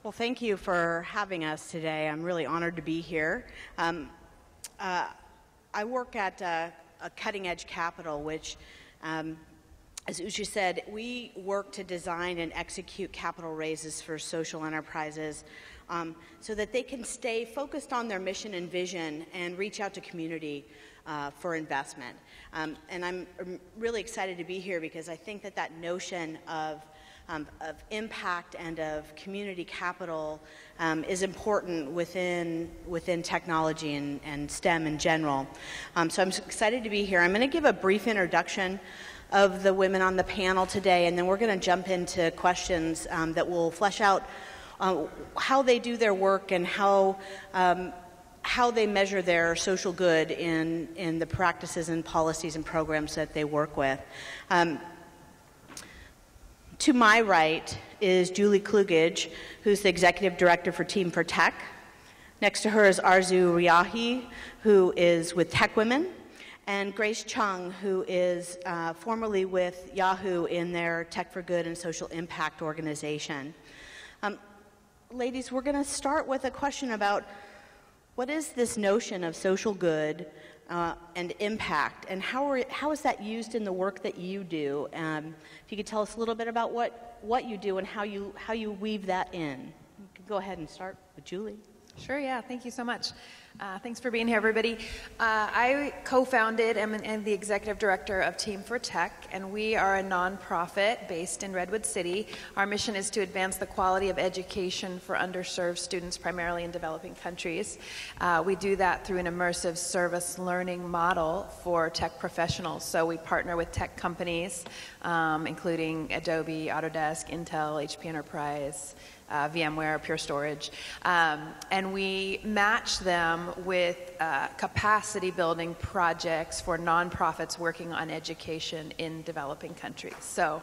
Well, thank you for having us today. I'm really honored to be here. I work at a Cutting Edge Capital, which, as Usha said, we work to design and execute capital raises for social enterprises so that they can stay focused on their mission and vision and reach out to community for investment. And I'm really excited to be here because I think that notion of impact and of community capital is important within technology and STEM in general. So I'm excited to be here. I'm going to give a brief introduction of the women on the panel today, and then we're going to jump into questions that will flesh out how they do their work and how they measure their social good in the practices and policies and programs that they work with. To my right is Julie Klugage, who's the Executive Director for Team for Tech. Next to her is Arzu Riahi, who is with Tech Women, and Grace Chung, who is formerly with Yahoo in their Tech for Good and Social Impact organization. Ladies, we're going to start with a question about what is this notion of social good and impact, and how is that used in the work that you do? If you could tell us a little bit about what you do and how you weave that in. You can go ahead and start with Julie. Sure, yeah, thank you so much. Thanks for being here, everybody. I co-founded and am the executive director of Team for Tech, and we are a nonprofit based in Redwood City. Our mission is to advance the quality of education for underserved students, primarily in developing countries. We do that through an immersive service learning model for tech professionals. So we partner with tech companies, including Adobe, Autodesk, Intel, HP Enterprise, VMware, Pure Storage, and we match them with capacity building projects for nonprofits working on education in developing countries. So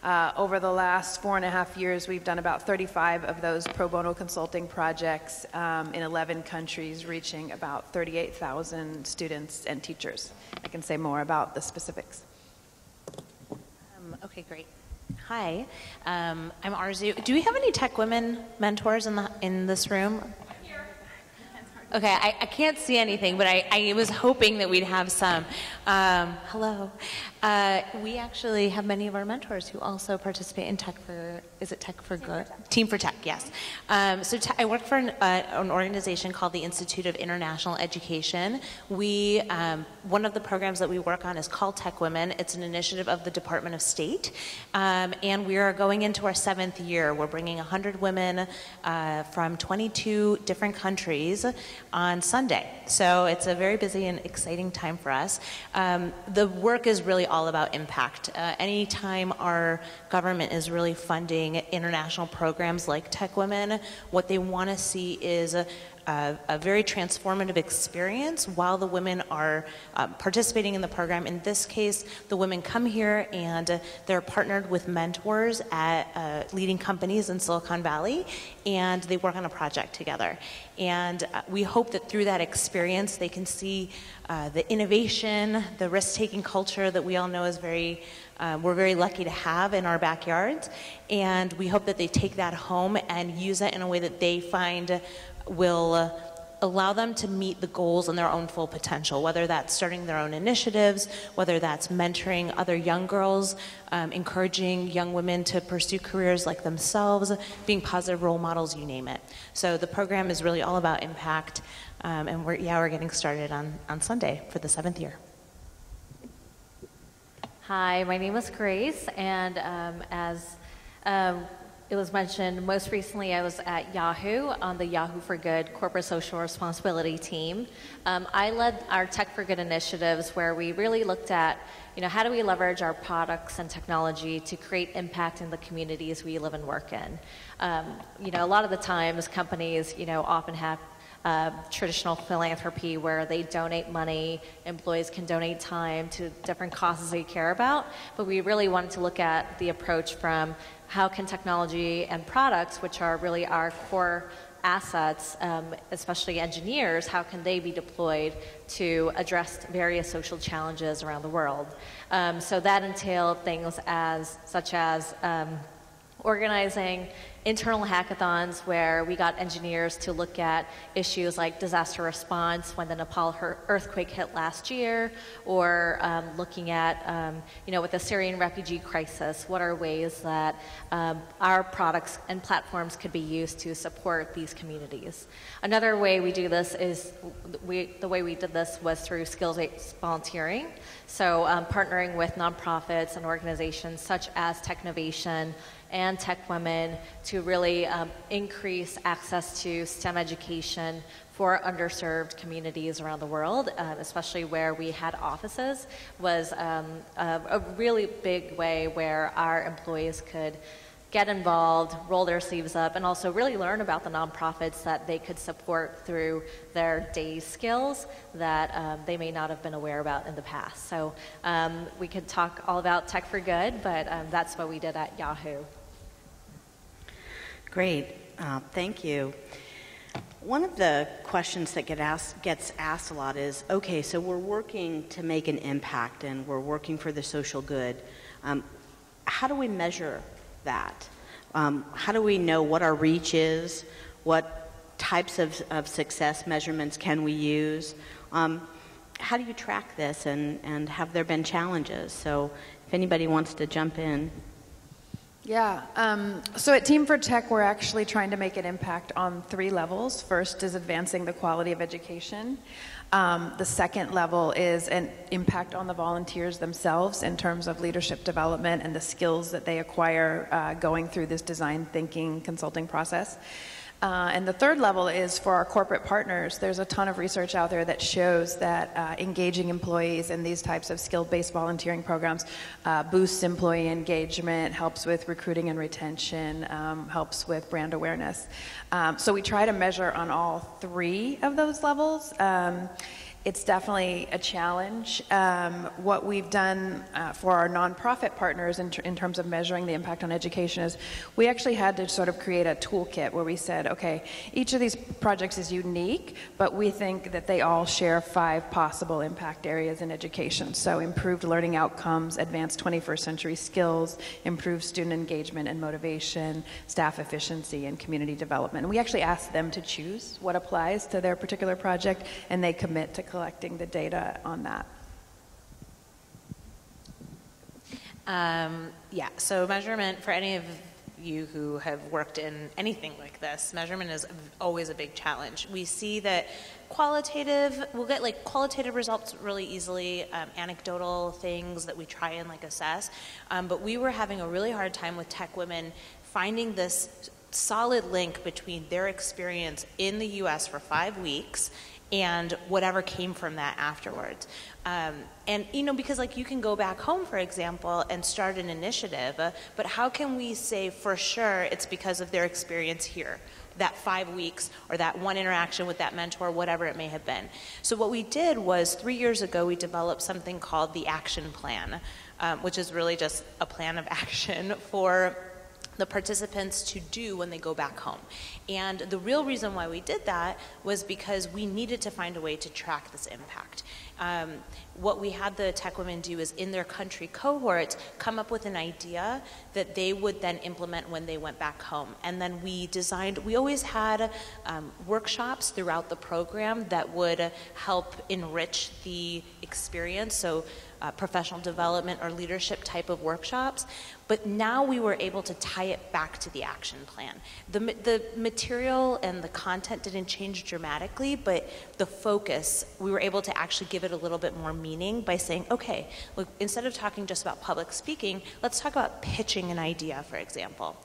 over the last 4.5 years, we've done about 35 of those pro bono consulting projects in 11 countries, reaching about 38,000 students and teachers. I can say more about the specifics. Okay, great. Hi, I'm Arzu. Do we have any Tech Women mentors in this room? Okay, I can't see anything, but I was hoping that we'd have some. Hello. We actually have many of our mentors who also participate in Tech for, is it Tech for Good? Team for Tech, yes. So I work for an organization called the Institute of International Education. One of the programs that we work on is called Tech Women. It's an initiative of the Department of State. And we are going into our 7th year. We're bringing 100 women from 22 different countries on Sunday. So it's a very busy and exciting time for us. The work is really all about impact. Anytime our government is really funding international programs like Tech Women, what they want to see is a very transformative experience while the women are participating in the program. In this case, the women come here and they're partnered with mentors at leading companies in Silicon Valley, and they work on a project together. And we hope that through that experience they can see the innovation, the risk-taking culture that we all know is we're very lucky to have in our backyards, and we hope that they take that home and use it in a way that they find will allow them to meet the goals and their own full potential, whether that's starting their own initiatives, whether that's mentoring other young girls, encouraging young women to pursue careers like themselves, being positive role models, you name it. So the program is really all about impact, and we're getting started on Sunday for the 7th year. Hi, my name is Grace, and as it was mentioned, most recently I was at Yahoo on the Yahoo for Good corporate social responsibility team. I led our Tech for Good initiatives where we really looked at, how do we leverage our products and technology to create impact in the communities we live and work in. A lot of the times companies, often have traditional philanthropy where they donate money, employees can donate time to different causes they care about, but we really wanted to look at the approach from how can technology and products, which are really our core assets, especially engineers, how can they be deployed to address various social challenges around the world. So that entailed things such as organizing internal hackathons where we got engineers to look at issues like disaster response when the Nepal earthquake hit last year, or looking at, with the Syrian refugee crisis, what are ways that our products and platforms could be used to support these communities. Another way we do this is, the way we did this was through skills-based volunteering. So partnering with nonprofits and organizations such as Technovation and Tech Women to really increase access to STEM education for underserved communities around the world, especially where we had offices, was a really big way where our employees could get involved, roll their sleeves up, and also really learn about the nonprofits that they could support through their day skills that they may not have been aware about in the past. So we could talk all about Tech for Good, but that's what we did at Yahoo. Great, thank you. One of the questions that gets asked a lot is, okay, so we're working to make an impact and we're working for the social good. How do we measure that? How do we know what our reach is? What types of success measurements can we use? How do you track this, and have there been challenges? So if anybody wants to jump in. Yeah, so at Team for Tech, we're actually trying to make an impact on 3 levels. First is advancing the quality of education. The second level is an impact on the volunteers themselves in terms of leadership development and the skills that they acquire going through this design thinking consulting process. And the third level is for our corporate partners. There's a ton of research out there that shows that engaging employees in these types of skill-based volunteering programs boosts employee engagement, helps with recruiting and retention, helps with brand awareness. So we try to measure on all 3 of those levels. It's definitely a challenge. What we've done for our nonprofit partners in terms of measuring the impact on education is we actually had to sort of create a toolkit where we said, okay, each of these projects is unique, but we think that they all share 5 possible impact areas in education. So improved learning outcomes, advanced 21st century skills, improved student engagement and motivation, staff efficiency, and community development. And we actually asked them to choose what applies to their particular project, and they commit to collecting the data on that. Yeah, so measurement, for any of you who have worked in anything like this, measurement is always a big challenge. We see that we'll get like qualitative results really easily, anecdotal things that we try and like assess, but we were having a really hard time with Tech Women finding this solid link between their experience in the US for 5 weeks and whatever came from that afterwards. And because like you can go back home, for example, and start an initiative, but how can we say for sure it's because of their experience here, that 5 weeks or that one interaction with that mentor, whatever it may have been? So what we did was 3 years ago, we developed something called the Action Plan, which is really just a plan of action for the participants to do when they go back home. And the real reason why we did that was because we needed to find a way to track this impact. What we had the Tech Women do is in their country cohorts come up with an idea that they would then implement when they went back home. And then we always had workshops throughout the program that would help enrich the experience. So professional development or leadership type of workshops, but now we were able to tie it back to the action plan. The material and the content didn't change dramatically, but the focus, we were able to actually give it a little bit more meaning by saying, okay, look, instead of talking just about public speaking, let's talk about pitching an idea, for example.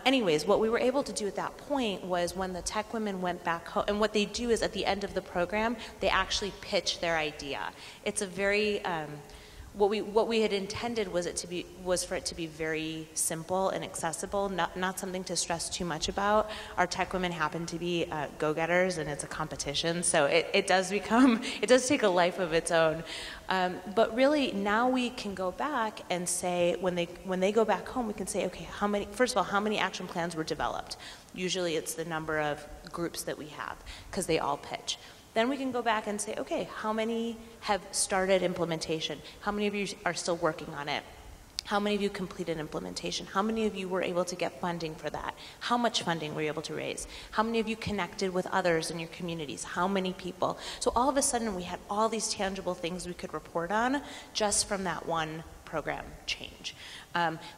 Anyways, what we were able to do at that point was when the Tech Women went back home, and what they do is at the end of the program, they actually pitch their idea. It's a very, what we had intended was for it to be very simple and accessible, not something to stress too much about. Our Tech Women happen to be go-getters, and it's a competition, so it does take a life of its own. But really, now we can go back and say, when they go back home, we can say, okay, first of all, how many action plans were developed? Usually it's the number of groups that we have, because they all pitch. Then we can go back and say, okay, how many have started implementation? How many of you are still working on it? How many of you completed implementation? How many of you were able to get funding for that? How much funding were you able to raise? How many of you connected with others in your communities? How many people? So all of a sudden we had all these tangible things we could report on just from that one program change.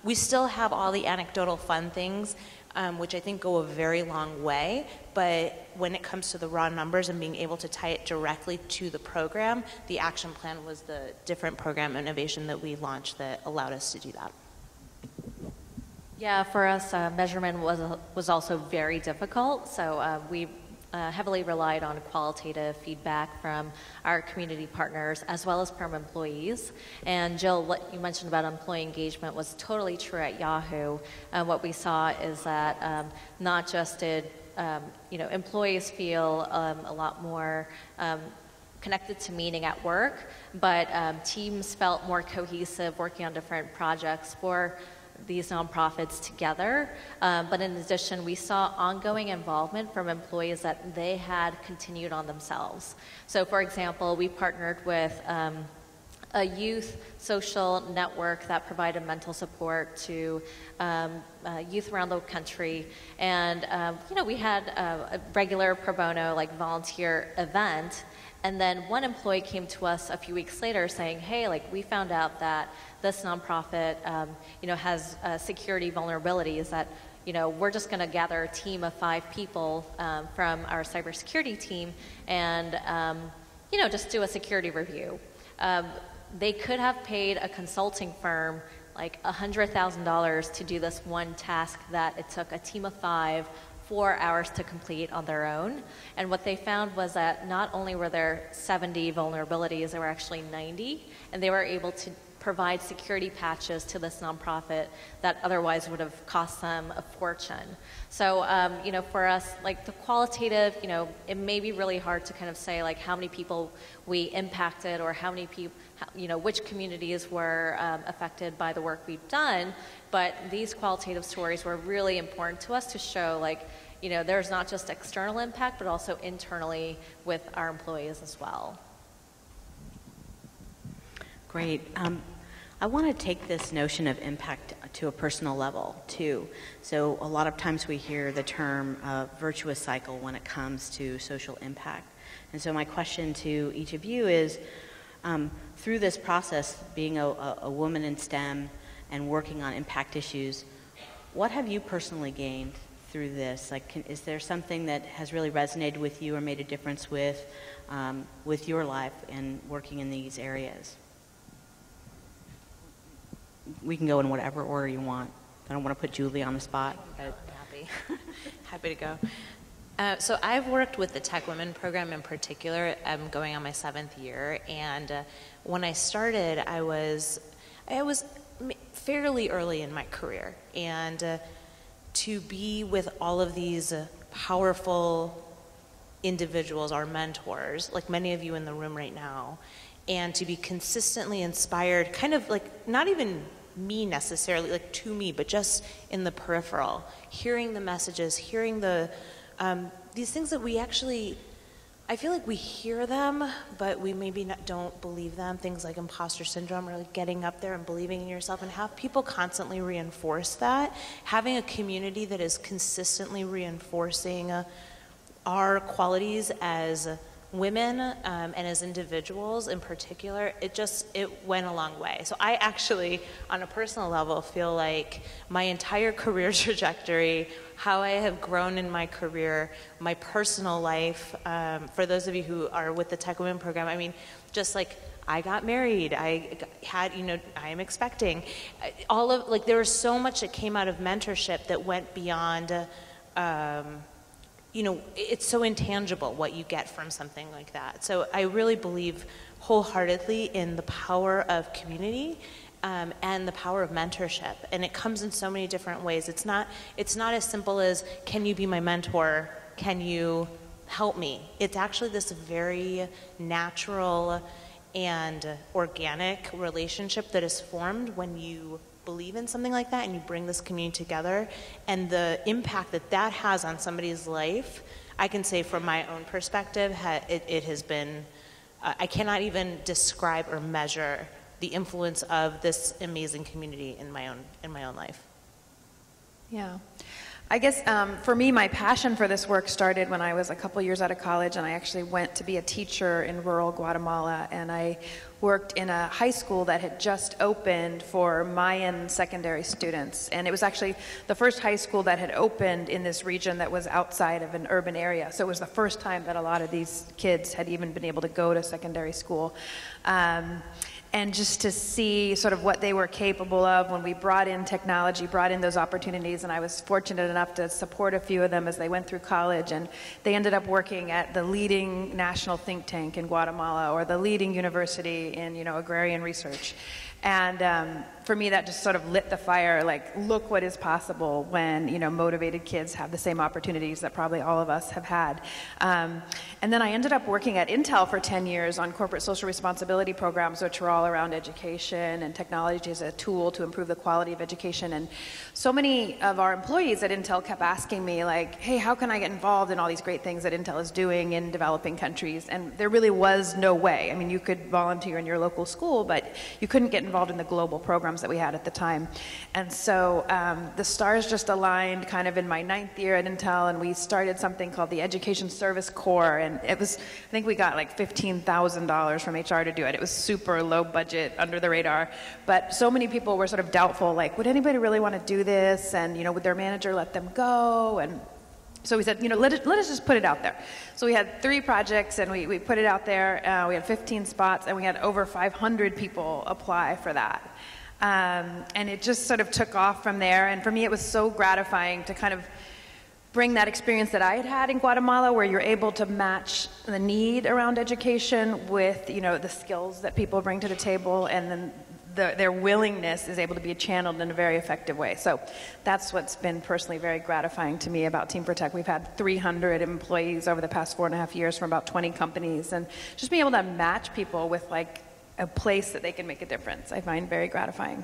We still have all the anecdotal fun things, which I think go a very long way, but when it comes to the raw numbers and being able to tie it directly to the program, the action plan was the different program innovation that we launched that allowed us to do that. Yeah, for us, measurement was also very difficult, so we heavily relied on qualitative feedback from our community partners as well as from employees. And Jill, what you mentioned about employee engagement was totally true at Yahoo. What we saw is that not just did employees feel a lot more connected to meaning at work, but teams felt more cohesive working on different projects for these nonprofits together. But in addition, we saw ongoing involvement from employees that they had continued on themselves. So for example, we partnered with a youth social network that provided mental support to youth around the country. And we had a regular pro bono, like volunteer event. And then one employee came to us a few weeks later saying, hey, like we found out that this nonprofit, has security vulnerabilities that, we're just going to gather a team of 5 people from our cybersecurity team and, just do a security review. They could have paid a consulting firm like $100,000 to do this one task that it took a team of 5 4 hours to complete on their own. And what they found was that not only were there 70 vulnerabilities, there were actually 90, and they were able to provide security patches to this nonprofit that otherwise would have cost them a fortune. So, for us, like the qualitative, it may be really hard to kind of say like how many people we impacted or how many people, which communities were affected by the work we've done, but these qualitative stories were really important to us to show like, there's not just external impact, but also internally with our employees as well. Great. I want to take this notion of impact to a personal level, too. So a lot of times we hear the term virtuous cycle when it comes to social impact. And so my question to each of you is, through this process, being a woman in STEM and working on impact issues, what have you personally gained through this? Like, is there something that has really resonated with you or made a difference with your life in working in these areas? We can go in whatever order you want. I don't want to put Julie on the spot. I'm happy to go. So I've worked with the Tech Women program in particular. I'm going on my 7th year, and when I started, I was fairly early in my career, and to be with all of these powerful individuals, our mentors, like many of you in the room right now, and to be consistently inspired, kind of like not even me necessarily, like to me, but just in the peripheral, hearing the messages, hearing the these things that we actually, I feel like we hear them, but we maybe don't believe them. Things like imposter syndrome, or like getting up there and believing in yourself, and have people constantly reinforce that. Having a community that is consistently reinforcing our qualities as women and as individuals in particular, it went a long way. So I actually, on a personal level, feel like my entire career trajectory, how I have grown in my career, my personal life, for those of you who are with the Tech Women program, I mean, just like I got married, I had, I am expecting. There was so much that came out of mentorship that went beyond, it's so intangible what you get from something like that. So I really believe wholeheartedly in the power of community and the power of mentorship. And it comes in so many different ways. It's not as simple as, can you be my mentor? Can you help me? It's actually this very natural and organic relationship that is formed when you believe in something like that and you bring this community together, and the impact that has on somebody's life, I can say from my own perspective, it has been, I cannot even describe or measure the influence of this amazing community in my own life. Yeah. I guess for me, my passion for this work started when I was a couple years out of college, and I actually went to be a teacher in rural Guatemala, and I worked in a high school that had just opened for Mayan secondary students. And it was actually the first high school that had opened in this region that was outside of an urban area. So it was the first time that a lot of these kids had even been able to go to secondary school. And just to see sort of what they were capable of when we brought in technology, brought in those opportunities, and I was fortunate enough to support a few of them as they went through college, and they ended up working at the leading national think tank in Guatemala or the leading university in, agrarian research. And for me, that just sort of lit the fire, like, look what is possible when, motivated kids have the same opportunities that probably all of us have had. And then I ended up working at Intel for 10 years on corporate social responsibility programs, which were all around education and technology as a tool to improve the quality of education. And so many of our employees at Intel kept asking me, like, hey, how can I get involved in all these great things that Intel is doing in developing countries? And there really was no way. I mean, you could volunteer in your local school, but you couldn't get involved in the global programs that we had at the time. And so the stars just aligned kind of in my 9th year at Intel, and we started something called the Education Service Corps, and it was, I think we got like $15,000 from HR to do it. It was super low budget, under the radar, but so many people were sort of doubtful, like, would anybody really want to do this? And, would their manager let them go? And so we said, let us just put it out there. So we had 3 projects, and we put it out there. We had 15 spots, and we had over 500 people apply for that. And it just sort of took off from there. And for me, it was so gratifying to kind of bring that experience that I had had in Guatemala, where you're able to match the need around education with, the skills that people bring to the table, and then their willingness is able to be channeled in a very effective way. So that's what's been personally very gratifying to me about Team for Tech. We've had 300 employees over the past 4.5 years from about 20 companies, and just being able to match people with like a place that they can make a difference, I find very gratifying.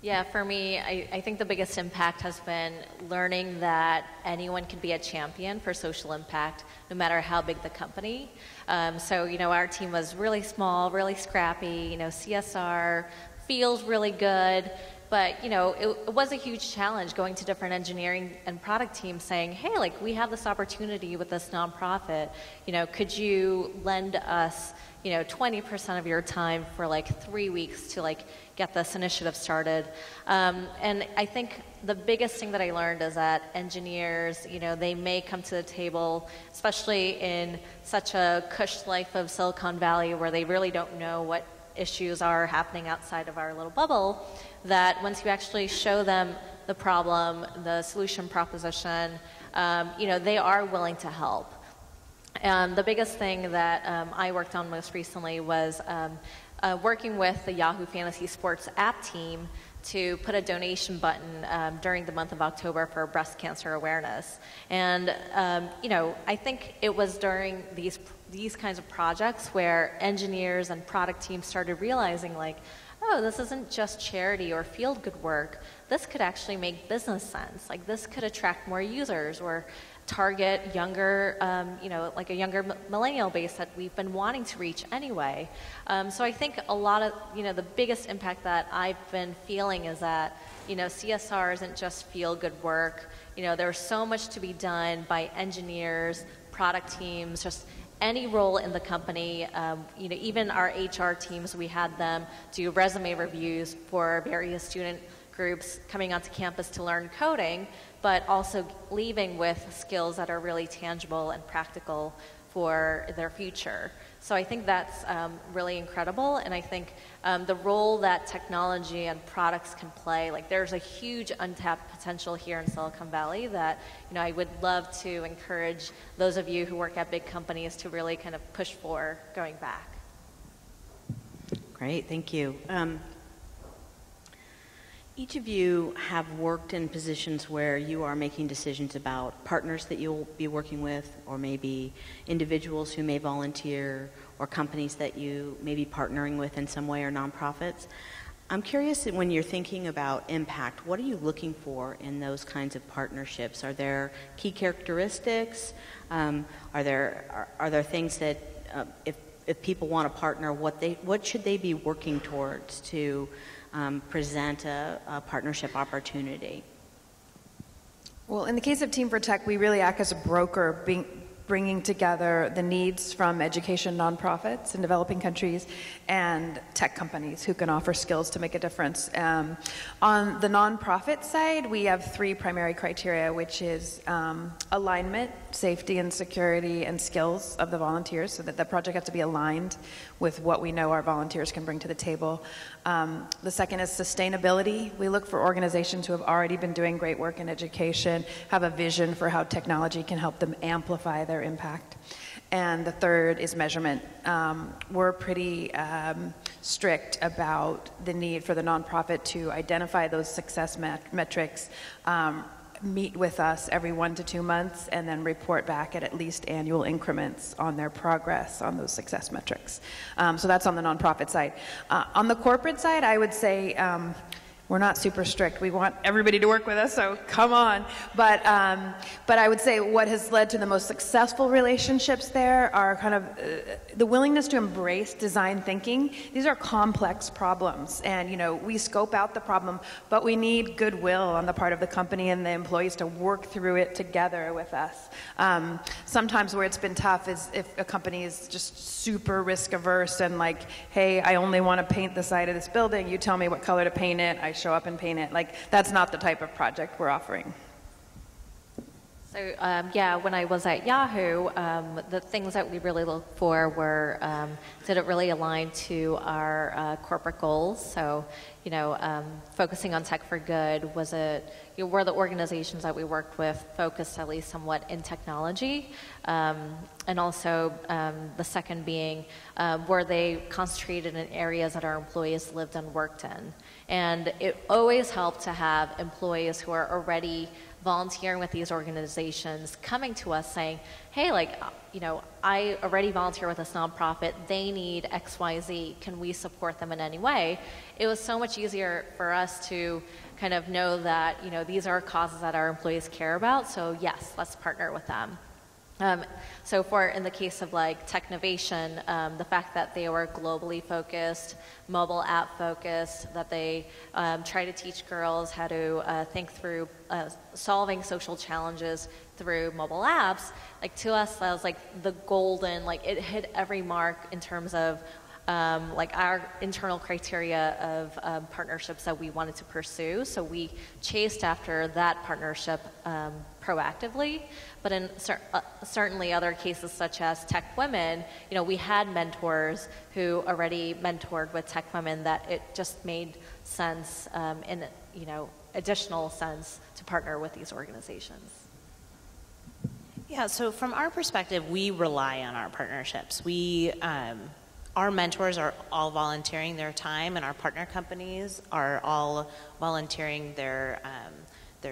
Yeah, for me, I think the biggest impact has been learning that anyone can be a champion for social impact, no matter how big the company. So, our team was really small, really scrappy, CSR feels really good, but, it was a huge challenge going to different engineering and product teams saying, hey, like, we have this opportunity with this nonprofit, could you lend us 20% of your time for like 3 weeks to like get this initiative started. And I think the biggest thing that I learned is that engineers, they may come to the table, especially in such a cush life of Silicon Valley where they really don't know what issues are happening outside of our little bubble, that once you actually show them the problem, the solution proposition, they are willing to help. The biggest thing that I worked on most recently was working with the Yahoo Fantasy Sports app team to put a donation button during the month of October for breast cancer awareness. And, I think it was during these kinds of projects where engineers and product teams started realizing, like, oh, this isn't just charity or feel-good work. This could actually make business sense. Like, this could attract more users or target younger, like a younger millennial base that we've been wanting to reach anyway. So I think a lot of, the biggest impact that I've been feeling is that, CSR isn't just feel-good work. There's so much to be done by engineers, product teams, just any role in the company. Even our HR teams, we had them do resume reviews for various student groups coming onto campus to learn coding, but also leaving with skills that are really tangible and practical for their future. So I think that's really incredible, and I think the role that technology and products can play, like, there's a huge untapped potential here in Silicon Valley that, I would love to encourage those of you who work at big companies to really kind of push for going back. Great, thank you. Each of you have worked in positions where you are making decisions about partners that you'll be working with, or maybe individuals who may volunteer, or companies that you may be partnering with in some way, or nonprofits. I'm curious, when you're thinking about impact, what are you looking for in those kinds of partnerships? Are there key characteristics? Are there things that, if if people want to partner, what should they be working towards to present a partnership opportunity? Well, in the case of Team for Tech, we really act as a broker, bringing together the needs from education nonprofits in developing countries and tech companies who can offer skills to make a difference. On the nonprofit side, we have 3 primary criteria, which is alignment, safety and security, and skills of the volunteers, so that the project has to be aligned with what we know our volunteers can bring to the table. The second is sustainability. We look for organizations who have already been doing great work in education, have a vision for how technology can help them amplify their impact. And the third is measurement. We're pretty strict about the need for the nonprofit to identify those success metrics, meet with us every 1 to 2 months, and then report back at least annual increments on their progress on those success metrics. So that's on the nonprofit side. On the corporate side, I would say we're not super strict. We want everybody to work with us, so come on. But I would say what has led to the most successful relationships there are kind of the willingness to embrace design thinking. These are complex problems, and we scope out the problem, but we need goodwill on the part of the company and the employees to work through it together with us. Sometimes where it's been tough is if a company is just super risk averse and like, hey, I only want to paint the side of this building. You tell me what color to paint it. I show up and paint it. Like, that's not the type of project we're offering. So yeah, when I was at Yahoo, the things that we really looked for were, did it really align to our corporate goals? So, focusing on tech for good, was it, were the organizations that we worked with focused at least somewhat in technology? And also the second being, were they concentrated in areas that our employees lived and worked in? And it always helped to have employees who are already volunteering with these organizations coming to us saying, hey, I already volunteer with this nonprofit, they need XYZ, can we support them in any way? It was so much easier for us to kind of know that, these are causes that our employees care about, so yes, let's partner with them. So in the case of Technovation, the fact that they were globally focused, mobile app focused, that they try to teach girls how to think through solving social challenges through mobile apps, to us that was the golden, it hit every mark in terms of our internal criteria of partnerships that we wanted to pursue. So we chased after that partnership proactively. But in certainly other cases such as Tech Women, we had mentors who already mentored with Tech Women that it just made sense in additional sense to partner with these organizations. Yeah, so from our perspective, we rely on our partnerships. Our mentors are all volunteering their time, and our partner companies are all volunteering their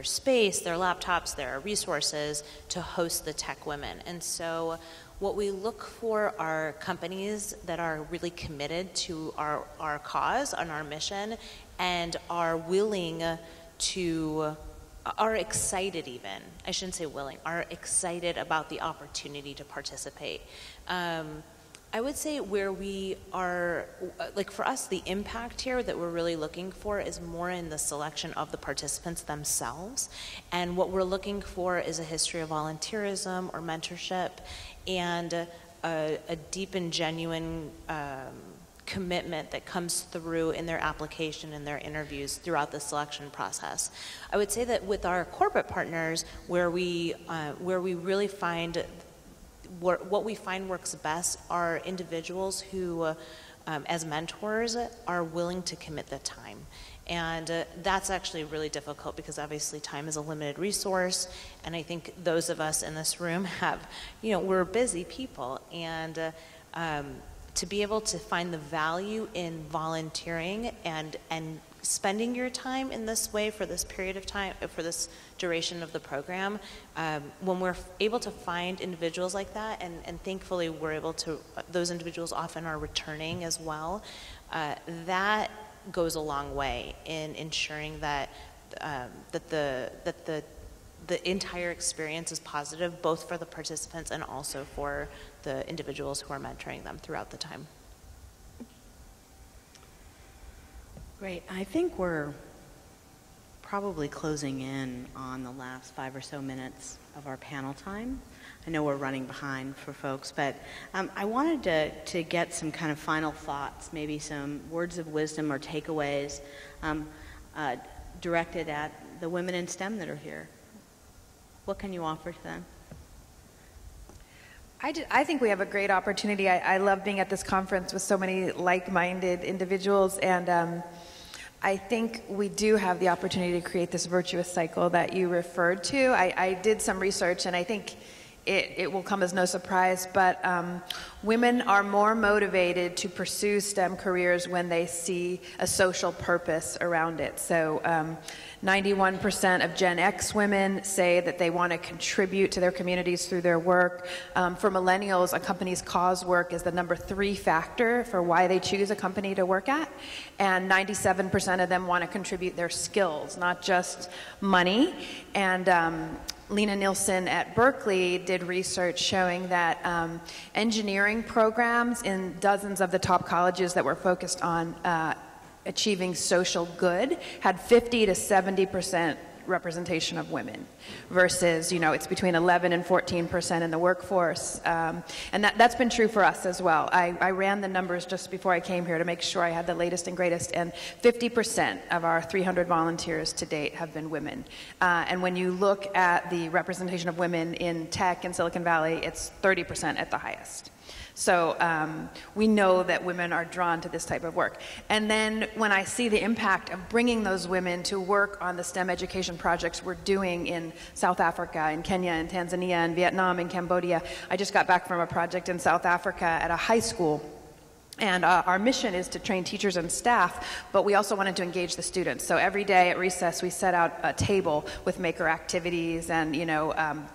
space, their laptops, their resources to host the Tech Women. And so what we look for are companies that are really committed to our cause and our mission and are willing to, are excited even, I shouldn't say willing, are excited about the opportunity to participate. I would say where we are, for us, the impact here that we're really looking for is more in the selection of the participants themselves. And what we're looking for is a history of volunteerism or mentorship and a deep and genuine commitment that comes through in their application and their interviews throughout the selection process. I would say that with our corporate partners, where we really find what we find works best are individuals who, as mentors, are willing to commit the time. And that's actually really difficult because obviously time is a limited resource. And I think those of us in this room have, we're busy people. And to be able to find the value in volunteering and spending your time in this way for this period of time, for this duration of the program, when we're able to find individuals like that, and thankfully we're able to, those individuals often are returning as well, that goes a long way in ensuring that that the the entire experience is positive, both for the participants and also for the individuals who are mentoring them throughout the time. Great. I think we're probably closing in on the last 5 or so minutes of our panel time. I know we're running behind for folks, but I wanted to get some kind of final thoughts, maybe some words of wisdom or takeaways directed at the women in STEM that are here. What can you offer to them? I think we have a great opportunity. I love being at this conference with so many like-minded individuals, and I think we do have the opportunity to create this virtuous cycle that you referred to. I did some research, and I think it will come as no surprise, but women are more motivated to pursue STEM careers when they see a social purpose around it. So 91% of Gen X women say that they want to contribute to their communities through their work. For millennials, a company's cause work is the #3 factor for why they choose a company to work at. And 97% of them want to contribute their skills, not just money. And Lena Nielsen at Berkeley did research showing that engineering programs in dozens of the top colleges that were focused on achieving social good had 50 to 70% representation of women versus, it's between 11 and 14% in the workforce. And that's been true for us as well. I ran the numbers just before I came here to make sure I had the latest and greatest, and 50% of our 300 volunteers to date have been women. And when you look at the representation of women in tech in Silicon Valley, it's 30% at the highest. So we know that women are drawn to this type of work. And then when I see the impact of bringing those women to work on the STEM education projects we're doing in South Africa, in Kenya, in Tanzania, in Vietnam, in Cambodia. I just got back from a project in South Africa at a high school. And our mission is to train teachers and staff, but we also wanted to engage the students. So every day at recess, we set out a table with maker activities and,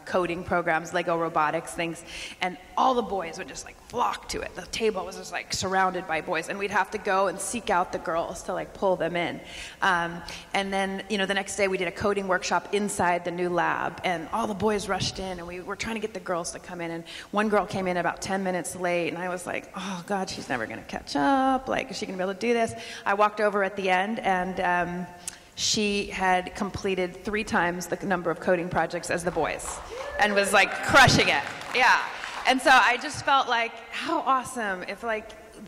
coding programs, Lego robotics, things. And all the boys would just flock to it. The table was just surrounded by boys, and we'd have to go and seek out the girls to pull them in. And then, the next day we did a coding workshop inside the new lab, and all the boys rushed in, and we were trying to get the girls to come in. And one girl came in about 10 minutes late, and I was like, oh God, she's never going to catch up. Is she going to be able to do this? I walked over at the end, and she had completed 3 times the number of coding projects as the boys and was crushing it. Yeah. And so I just felt how awesome if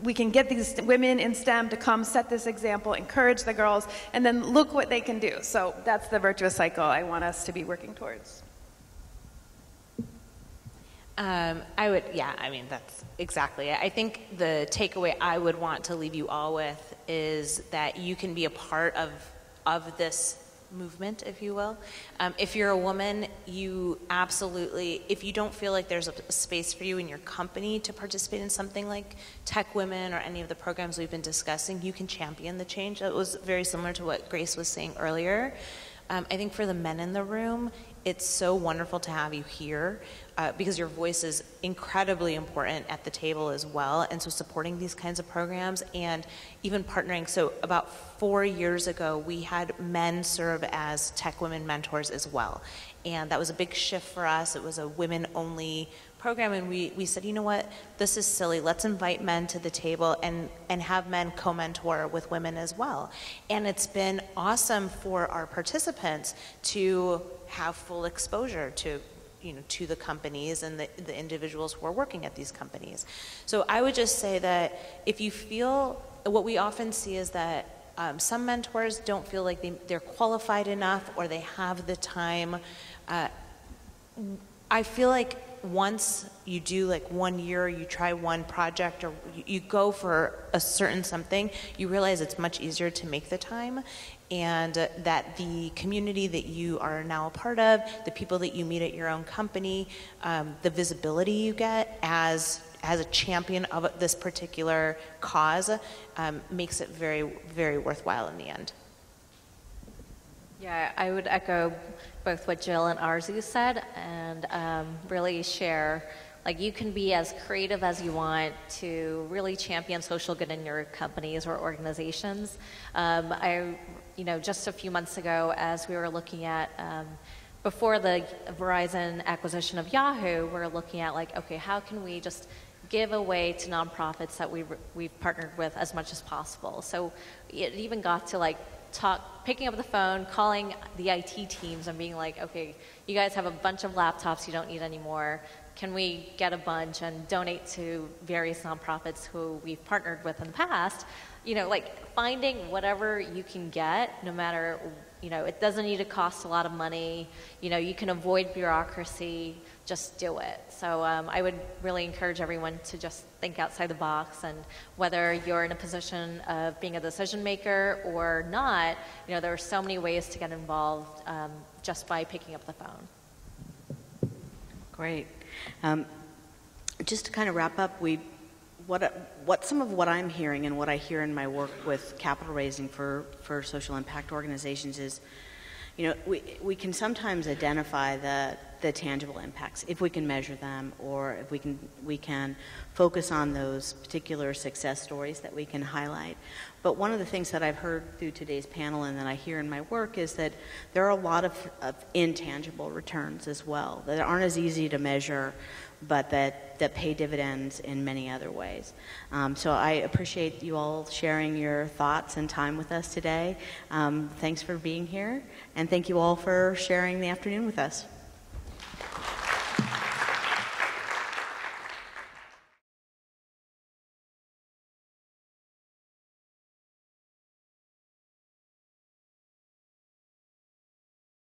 we can get these women in STEM to come set this example, encourage the girls, and then look what they can do. So that's the virtuous cycle I want us to be working towards. That's exactly it. I think the takeaway I would want to leave you all with is that you can be a part of this movement, if you will. If you're a woman, you absolutely, if you don't feel like there's a space for you in your company to participate in something like Tech Women or any of the programs we've been discussing, you can champion the change. That was very similar to what Grace was saying earlier. I think for the men in the room, it's so wonderful to have you here because your voice is incredibly important at the table as well. And so supporting these kinds of programs and even partnering. So about 4 years ago, we had men serve as Tech Women mentors as well. And that was a big shift for us. It was a women-only program, and we said, you know what, this is silly. Let's invite men to the table and have men co-mentor with women as well. And it's been awesome for our participants to have full exposure to the companies and the individuals who are working at these companies. So I would just say that if you feel, what we often see is that some mentors don't feel like they're qualified enough or they have the time. I feel like once you do 1 year, you try one project or you go for a certain something, you realize it's much easier to make the time, and that the community that you are now a part of, the people that you meet at your own company, the visibility you get as a champion of this particular cause makes it very, very worthwhile in the end. Yeah, I would echo both what Jill and Arzu said and really share, you can be as creative as you want to really champion social good in your companies or organizations. Just a few months ago, as we were looking at before the Verizon acquisition of Yahoo, we're looking at like, okay, how can we just give away to nonprofits that we've partnered with as much as possible. So it even got to like picking up the phone, calling the IT teams and being like, okay, you guys have a bunch of laptops you don't need anymore. Can we get a bunch and donate to various nonprofits who we've partnered with in the past? You know, like finding whatever you can get, no matter, you know, it doesn't need to cost a lot of money. You know, you can avoid bureaucracy, just do it. So I would really encourage everyone to just think outside the box, and whether you're in a position of being a decision maker or not, you know, there are so many ways to get involved just by picking up the phone. Great. Just to kind of wrap up, what some of what I'm hearing and what I hear in my work with capital raising for social impact organizations is, you know, we can sometimes identify the tangible impacts if we can measure them, or if we can focus on those particular success stories that we can highlight. But one of the things that I've heard through today's panel and that I hear in my work is that there are a lot of intangible returns as well that aren't as easy to measure, but that pay dividends in many other ways. So I appreciate you all sharing your thoughts and time with us today. Thanks for being here, and thank you all for sharing the afternoon with us.